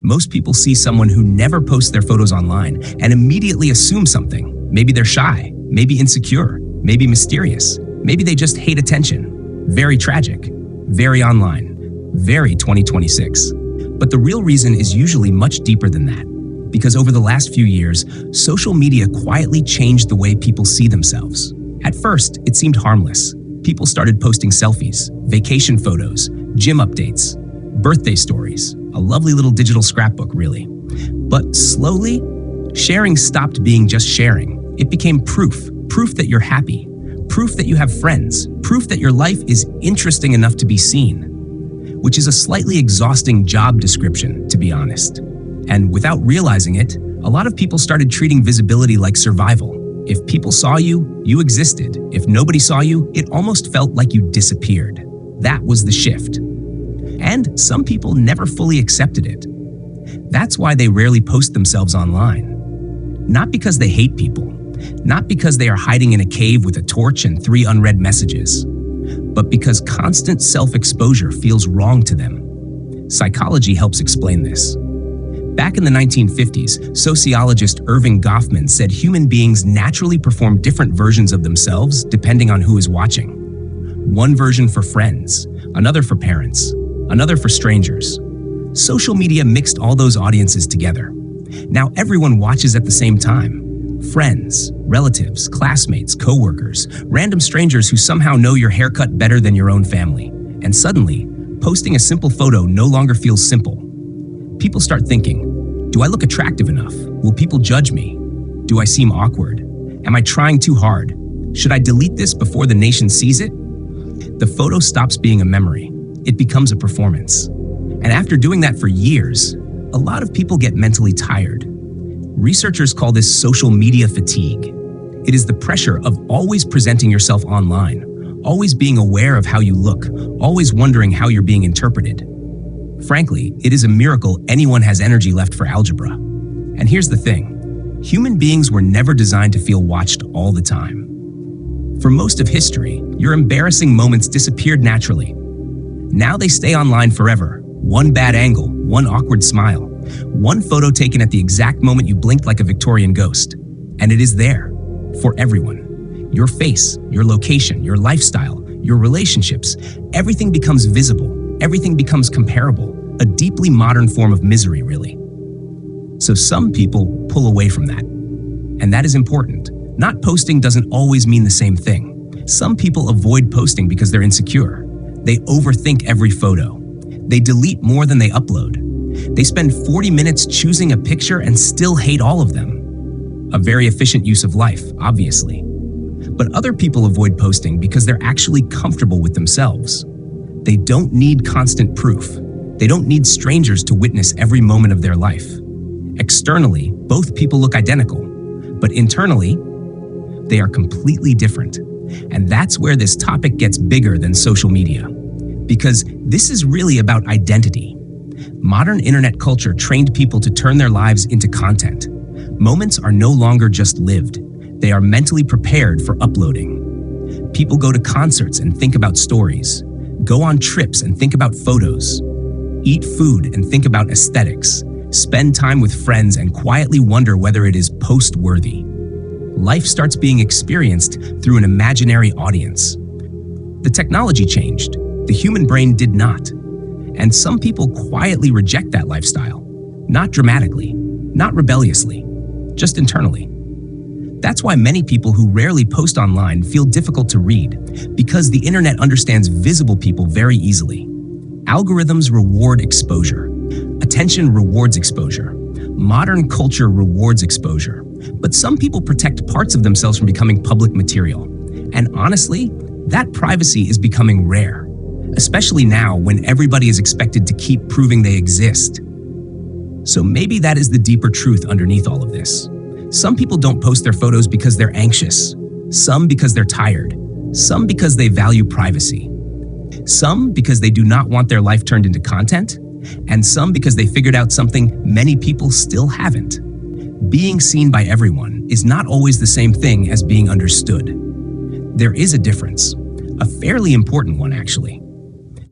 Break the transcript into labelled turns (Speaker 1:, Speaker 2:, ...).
Speaker 1: Most people see someone who never posts their photos online and immediately assume something. Maybe they're shy, maybe insecure, maybe mysterious, maybe they just hate attention. Very tragic, very online, very 2026. But the real reason is usually much deeper than that. Because over the last few years, social media quietly changed the way people see themselves. At first, it seemed harmless. People started posting selfies, vacation photos, gym updates, birthday stories, a lovely little digital scrapbook, really. But slowly, sharing stopped being just sharing. It became proof that you're happy, proof that you have friends, proof that your life is interesting enough to be seen, which is a slightly exhausting job description, to be honest. And without realizing it, a lot of people started treating visibility like survival. If people saw you, you existed. If nobody saw you, it almost felt like you disappeared. That was the shift. And some people never fully accepted it. That's why they rarely post themselves online. Not because they hate people, not because they are hiding in a cave with a torch and 3 unread messages, but because constant self-exposure feels wrong to them. Psychology helps explain this. Back in the 1950s, sociologist Irving Goffman said human beings naturally perform different versions of themselves depending on who is watching. One version for friends, another for parents, another for strangers. Social media mixed all those audiences together. Now everyone watches at the same time. Friends, relatives, classmates, coworkers, random strangers who somehow know your haircut better than your own family. And suddenly, posting a simple photo no longer feels simple. People start thinking, do I look attractive enough? Will people judge me? Do I seem awkward? Am I trying too hard? Should I delete this before the nation sees it? The photo stops being a memory. It becomes a performance. And after doing that for years, a lot of people get mentally tired. Researchers call this social media fatigue. It is the pressure of always presenting yourself online, always being aware of how you look, always wondering how you're being interpreted. Frankly, it is a miracle anyone has energy left for algebra. And here's the thing, human beings were never designed to feel watched all the time. For most of history, your embarrassing moments disappeared naturally. Now they stay online forever. One bad angle, one awkward smile, one photo taken at the exact moment you blinked like a Victorian ghost. And it is there, for everyone. Your face, your location, your lifestyle, your relationships, everything becomes visible. Everything becomes comparable, a deeply modern form of misery, really. So some people pull away from that. And that is important. Not posting doesn't always mean the same thing. Some people avoid posting because they're insecure. They overthink every photo. They delete more than they upload. They spend 40 minutes choosing a picture and still hate all of them. A very efficient use of life, obviously. But other people avoid posting because they're actually comfortable with themselves. They don't need constant proof. They don't need strangers to witness every moment of their life. Externally, both people look identical, but internally, they are completely different. And that's where this topic gets bigger than social media. Because this is really about identity. Modern internet culture trained people to turn their lives into content. Moments are no longer just lived. They are mentally prepared for uploading. People go to concerts and think about stories. Go on trips and think about photos. Eat food and think about aesthetics. Spend time with friends and quietly wonder whether it is post-worthy. Life starts being experienced through an imaginary audience. The technology changed. The human brain did not. And some people quietly reject that lifestyle. Not dramatically, not rebelliously, just internally. That's why many people who rarely post online feel difficult to read, because the internet understands visible people very easily. Algorithms reward exposure. Attention rewards exposure. Modern culture rewards exposure. But some people protect parts of themselves from becoming public material. And honestly, that privacy is becoming rare, especially now when everybody is expected to keep proving they exist. So maybe that is the deeper truth underneath all of this. Some people don't post their photos because they're anxious, some because they're tired, some because they value privacy, some because they do not want their life turned into content, and some because they figured out something many people still haven't. Being seen by everyone is not always the same thing as being understood. There is a difference, a fairly important one actually.